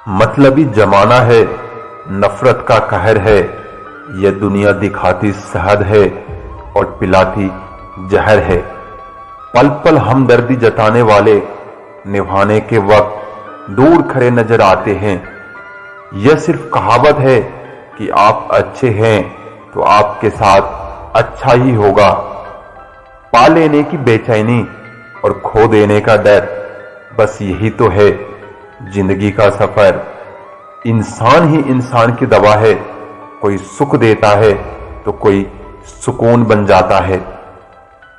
मतलबी जमाना है, नफरत का कहर है। यह दुनिया दिखाती शहद है और पिलाती जहर है। पल पल हमदर्दी जताने वाले निभाने के वक्त दूर खड़े नजर आते हैं। यह सिर्फ कहावत है कि आप अच्छे हैं तो आपके साथ अच्छा ही होगा। पा लेने की बेचैनी और खो देने का डर, बस यही तो है जिंदगी का सफर। इंसान ही इंसान की दवा है, कोई सुख देता है तो कोई सुकून बन जाता है।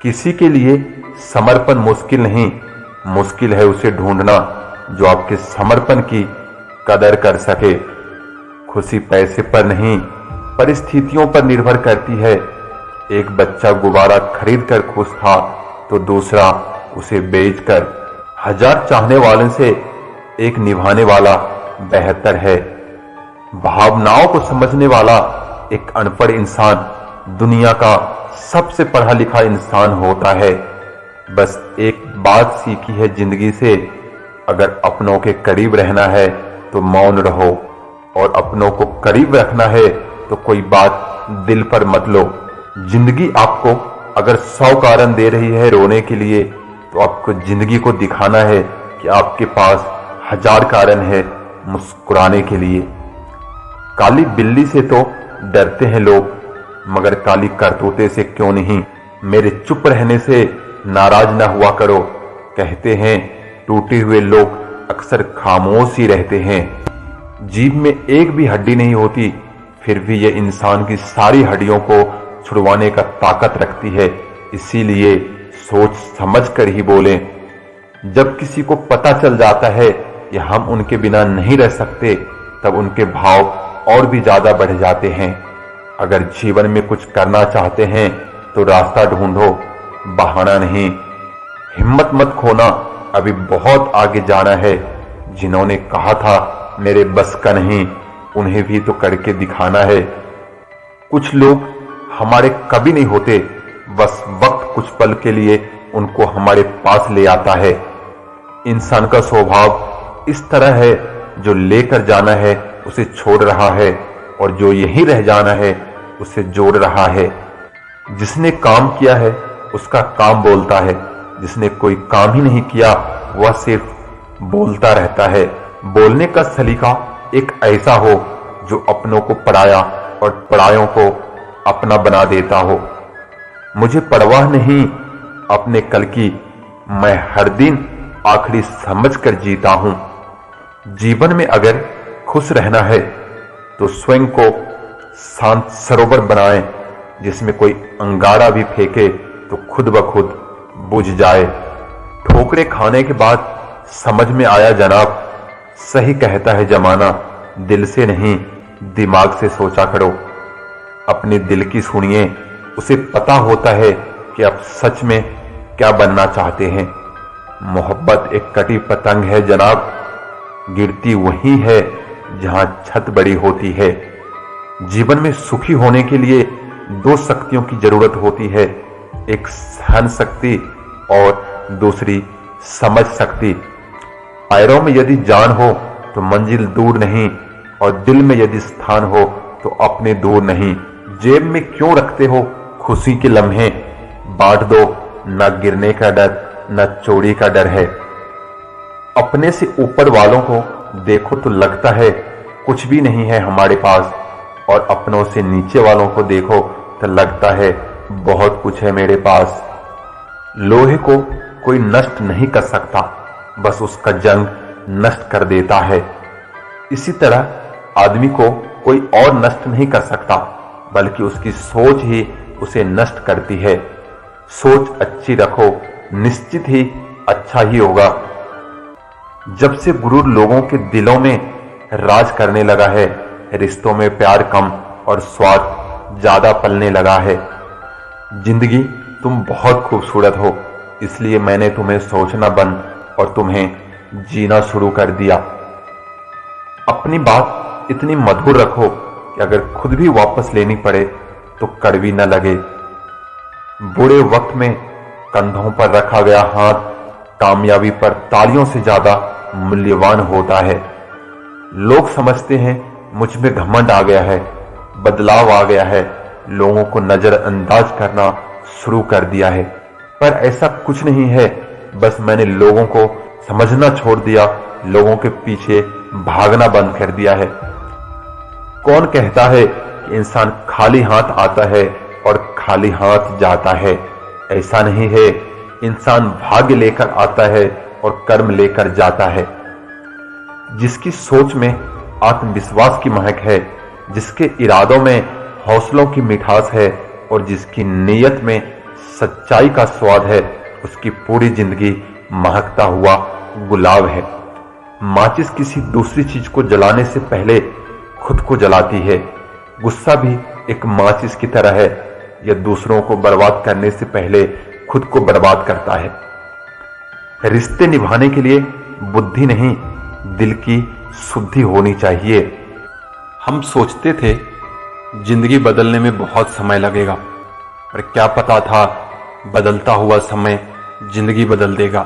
किसी के लिए समर्पण मुश्किल नहीं, मुश्किल है उसे ढूंढना जो आपके समर्पण की कदर कर सके। खुशी पैसे पर नहीं, परिस्थितियों पर निर्भर करती है। एक बच्चा गुब्बारा खरीद कर खुश था तो दूसरा उसे बेचकर। हजार चाहने वालों से एक निभाने वाला बेहतर है। भावनाओं को समझने वाला एक अनपढ़ इंसान दुनिया का सबसे पढ़ा लिखा इंसान होता है। बस एक बात सीखी है जिंदगी से, अगर अपनों के करीब रहना है तो मौन रहो, और अपनों को करीब रखना है तो कोई बात दिल पर मत लो। जिंदगी आपको अगर 100 कारण दे रही है रोने के लिए, तो आपको जिंदगी को दिखाना है कि आपके पास 1000 कारण है मुस्कुराने के लिए। काली बिल्ली से तो डरते हैं लोग, मगर काली करतूते से क्यों नहीं। मेरे चुप रहने से नाराज ना हुआ करो, कहते हैं टूटे हुए लोग अक्सर खामोश ही रहते हैं। जीभ में एक भी हड्डी नहीं होती, फिर भी ये इंसान की सारी हड्डियों को छुड़वाने का ताकत रखती है। इसीलिए सोच समझ कर ही बोलें। जब किसी को पता चल जाता है कि हम उनके बिना नहीं रह सकते, तब उनके भाव और भी ज्यादा बढ़ जाते हैं। अगर जीवन में कुछ करना चाहते हैं तो रास्ता ढूंढो, बहाना नहीं। हिम्मत मत खोना, अभी बहुत आगे जाना है। जिन्होंने कहा था मेरे बस का नहीं, उन्हें भी तो करके दिखाना है। कुछ लोग हमारे कभी नहीं होते, बस वक्त कुछ पल के लिए उनको हमारे पास ले आता है। इंसान का स्वभाव इस तरह है, जो लेकर जाना है उसे छोड़ रहा है, और जो यहीं रह जाना है उसे जोड़ रहा है। जिसने काम किया है उसका काम बोलता है, जिसने कोई काम ही नहीं किया वह सिर्फ बोलता रहता है। बोलने का सलीका एक ऐसा हो जो अपनों को पराया और परायों को अपना बना देता हो। मुझे परवाह नहीं अपने कल की, मैं हर दिन आखिरी समझ कर जीता हूं। जीवन में अगर खुश रहना है तो स्वयं को शांत सरोवर बनाएं, जिसमें कोई अंगारा भी फेंके तो खुद ब खुद बुझ जाए। ठोकरें खाने के बाद समझ में आया जनाब, सही कहता है जमाना, दिल से नहीं दिमाग से सोचा करो। अपने दिल की सुनिए, उसे पता होता है कि आप सच में क्या बनना चाहते हैं। मोहब्बत एक कटी पतंग है जनाब, गिरती वही है जहां छत बड़ी होती है। जीवन में सुखी होने के लिए 2 शक्तियों की जरूरत होती है, एक सहन शक्ति और दूसरी समझ शक्ति। पैरों में यदि जान हो तो मंजिल दूर नहीं, और दिल में यदि स्थान हो तो अपने दूर नहीं। जेब में क्यों रखते हो खुशी के लम्हे, बांट दो, न गिरने का डर न चोरी का डर है। अपने से ऊपर वालों को देखो तो लगता है कुछ भी नहीं है हमारे पास, और अपनों से नीचे वालों को देखो तो लगता है बहुत कुछ है मेरे पास। लोहे को कोई नष्ट नहीं कर सकता, बस उसका जंग नष्ट कर देता है। इसी तरह आदमी को कोई और नष्ट नहीं कर सकता, बल्कि उसकी सोच ही उसे नष्ट करती है। सोच अच्छी रखो, निश्चित ही अच्छा ही होगा। जब से गुरूर लोगों के दिलों में राज करने लगा है, रिश्तों में प्यार कम और स्वार्थ ज्यादा पलने लगा है। जिंदगी तुम बहुत खूबसूरत हो, इसलिए मैंने तुम्हें सोचना बंद और तुम्हें जीना शुरू कर दिया। अपनी बात इतनी मधुर रखो कि अगर खुद भी वापस लेनी पड़े तो कड़वी न लगे। बुरे वक्त में कंधों पर रखा गया हाथ कामयाबी पर तालियों से ज्यादा मूल्यवान होता है। लोग समझते हैं मुझ में घमंड आ गया है, बदलाव आ गया है, लोगों को नजरअंदाज करना शुरू कर दिया है। पर ऐसा कुछ नहीं है, बस मैंने लोगों को समझना छोड़ दिया, लोगों के पीछे भागना बंद कर दिया है। कौन कहता है कि इंसान खाली हाथ आता है और खाली हाथ जाता है? ऐसा नहीं है। इंसान भाग्य लेकर आता है और कर्म लेकर जाता है। जिसकी सोच में आत्मविश्वास की महक है, जिसके इरादों में हौसलों की मिठास है और जिसकी नीयत में सच्चाई का स्वाद है, उसकी पूरी जिंदगी महकता हुआ गुलाब है। माचिस किसी दूसरी चीज को जलाने से पहले खुद को जलाती है। गुस्सा भी एक माचिस की तरह है, यह दूसरों को बर्बाद करने से पहले खुद को बर्बाद करता है। रिश्ते निभाने के लिए बुद्धि नहीं, दिल की शुद्धि होनी चाहिए। हम सोचते थे जिंदगी बदलने में बहुत समय लगेगा, पर क्या पता था बदलता हुआ समय जिंदगी बदल देगा।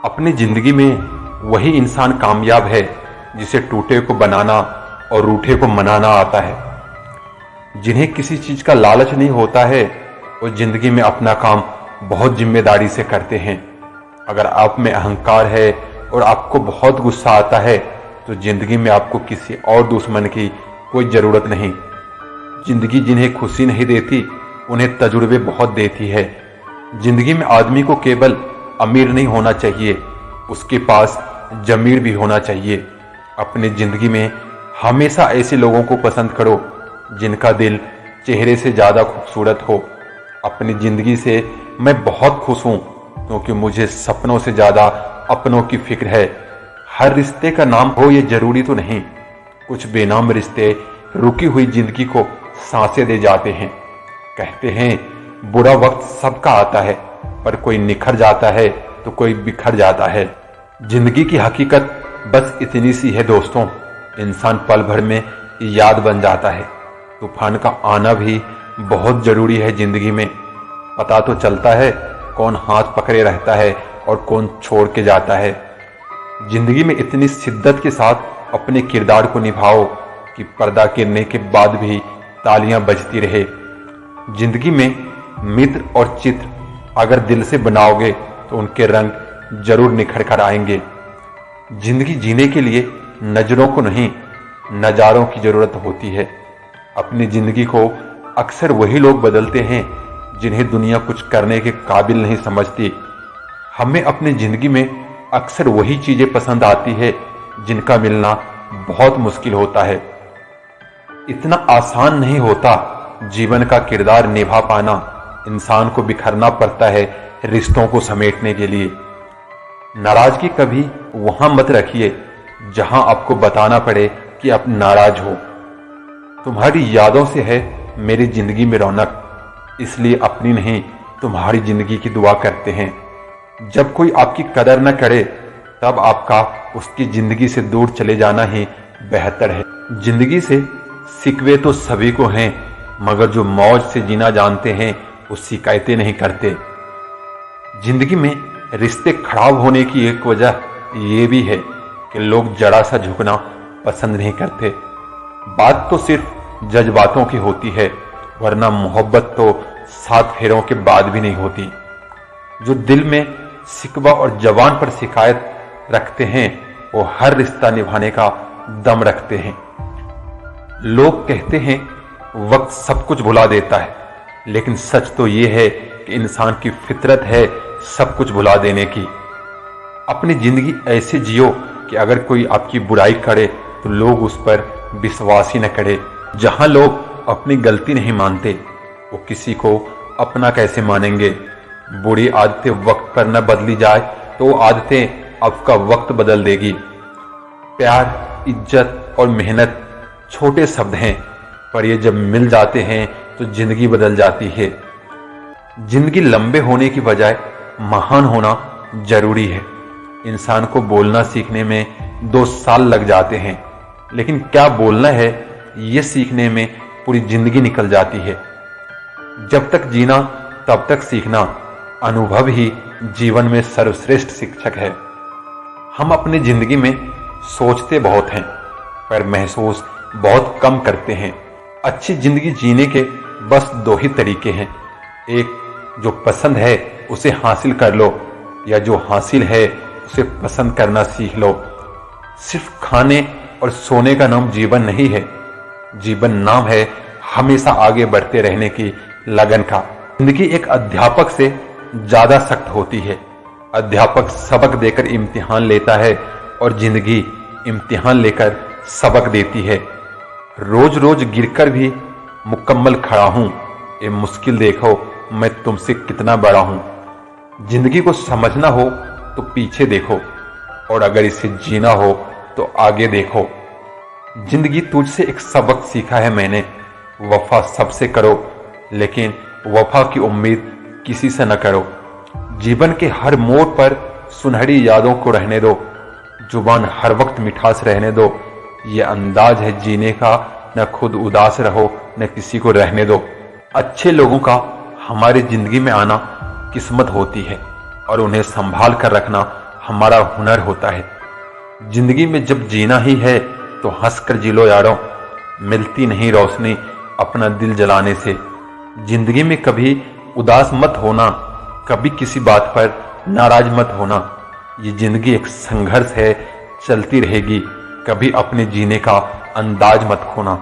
अपनी जिंदगी में वही इंसान कामयाब है जिसे टूटे को बनाना और रूठे को मनाना आता है। जिन्हें किसी चीज का लालच नहीं होता है, वो जिंदगी में अपना काम बहुत जिम्मेदारी से करते हैं। अगर आप में अहंकार है और आपको बहुत गुस्सा आता है, तो जिंदगी में आपको किसी और दुश्मन की कोई जरूरत नहीं। जिंदगी जिन्हें खुशी नहीं देती, उन्हें तजुर्बे बहुत देती है। जिंदगी में आदमी को केवल अमीर नहीं होना चाहिए, उसके पास जमीर भी होना चाहिए। अपनी जिंदगी में हमेशा ऐसे लोगों को पसंद करो जिनका दिल चेहरे से ज्यादा खूबसूरत हो। अपनी जिंदगी से मैं बहुत खुश हूं, क्योंकि मुझे सपनों से ज्यादा अपनों की फिक्र है। हर रिश्ते का नाम हो ये जरूरी तो नहीं। कुछ बेनाम रिश्ते रुकी हुई जिंदगी को सांसें दे जाते हैं। कहते हैं बुरा वक्त सबका आता है, पर कोई निखर जाता है तो कोई बिखर जाता है। जिंदगी की हकीकत बस इतनी सी है दोस्तों, इंसान पल भर में याद बन जाता है। तूफान का आना भी बहुत जरूरी है जिंदगी में। पता तो चलता है कौन हाथ पकड़े रहता है और कौन छोड़ के जाता है। जिंदगी में इतनी शिद्दत के साथ अपने किरदार को निभाओ कि पर्दा गिरने के बाद भी तालियां बजती रहे। जिंदगी में मित्र और चित्र अगर दिल से बनाओगे तो उनके रंग जरूर निखर कर आएंगे। जिंदगी जीने के लिए नजरों को नहीं, नजारों की जरूरत होती है। अपनी जिंदगी को अक्सर वही लोग बदलते हैं जिन्हें दुनिया कुछ करने के काबिल नहीं समझती। हमें अपनी जिंदगी में अक्सर वही चीजें पसंद आती है जिनका मिलना बहुत मुश्किल होता है। इतना आसान नहीं होता जीवन का किरदार निभा पाना। इंसान को बिखरना पड़ता है रिश्तों को समेटने के लिए। नाराजगी कभी वहां मत रखिए जहां आपको बताना पड़े कि आप नाराज हो। तुम्हारी यादों से है मेरी जिंदगी में रौनक, इसलिए अपनी नहीं तुम्हारी जिंदगी की दुआ करते हैं। जब कोई आपकी कदर न करे, तब आपका उसकी जिंदगी से दूर चले जाना ही बेहतर है। जिंदगी से शिकवे तो सभी को हैं, मगर जो मौज से जीना जानते हैं वो शिकायतें नहीं करते। जिंदगी में रिश्ते खराब होने की एक वजह यह भी है कि लोग जरा सा झुकना पसंद नहीं करते। बात तो सिर्फ जज्बातों की होती है, वरना मोहब्बत तो 7 फेरों के बाद भी नहीं होती। जो दिल में शिकवा और जबान पर शिकायत रखते हैं, वो हर रिश्ता निभाने का दम रखते हैं। लोग कहते हैं वक्त सब कुछ भुला देता है, लेकिन सच तो ये है कि इंसान की फितरत है सब कुछ भुला देने की। अपनी जिंदगी ऐसे जियो कि अगर कोई आपकी बुराई करे तो लोग उस पर विश्वास ही न करे। जहां लोग अपनी गलती नहीं मानते, वो किसी को अपना कैसे मानेंगे। बुरी आदतें वक्त पर न बदली जाए तो वो आदतें आपका वक्त बदल देगी। प्यार, इज्जत और मेहनत छोटे शब्द हैं, पर ये जब मिल जाते हैं तो जिंदगी बदल जाती है। जिंदगी लंबे होने की बजाय महान होना जरूरी है। इंसान को बोलना सीखने में 2 साल लग जाते हैं, लेकिन क्या बोलना है ये सीखने में पूरी जिंदगी निकल जाती है। जब तक जीना तब तक सीखना, अनुभव ही जीवन में सर्वश्रेष्ठ शिक्षक है। हम अपनी जिंदगी में सोचते बहुत हैं, पर महसूस बहुत कम करते हैं। अच्छी जिंदगी जीने के बस दो ही तरीके हैं, एक जो पसंद है उसे हासिल कर लो, या जो हासिल है उसे पसंद करना सीख लो। सिर्फ खाने और सोने का नाम जीवन नहीं है। जीवन नाम है हमेशा आगे बढ़ते रहने की लगन का। जिंदगी एक अध्यापक से ज्यादा सख्त होती है। अध्यापक सबक देकर इम्तिहान लेता है और जिंदगी इम्तिहान लेकर सबक देती है। रोज रोज गिरकर भी मुकम्मल खड़ा हूं, ये मुश्किल देखो मैं तुमसे कितना बड़ा हूं। जिंदगी को समझना हो तो पीछे देखो, और अगर इसे जीना हो तो आगे देखो। जिंदगी तुझसे एक सबक सीखा है मैंने, वफा सबसे करो लेकिन वफा की उम्मीद किसी से न करो। जीवन के हर मोड़ पर सुनहरी यादों को रहने दो, जुबान हर वक्त मिठास रहने दो। ये अंदाज है जीने का, न खुद उदास रहो न किसी को रहने दो। अच्छे लोगों का हमारी जिंदगी में आना किस्मत होती है और उन्हें संभाल कर रखना हमारा हुनर होता है। जिंदगी में जब जीना ही है तो हंसकर जी लो यारों, मिलती नहीं रोशनी अपना दिल जलाने से। जिंदगी में कभी उदास मत होना, कभी किसी बात पर नाराज मत होना। ये जिंदगी एक संघर्ष है, चलती रहेगी, कभी अपने जीने का अंदाज मत खोना।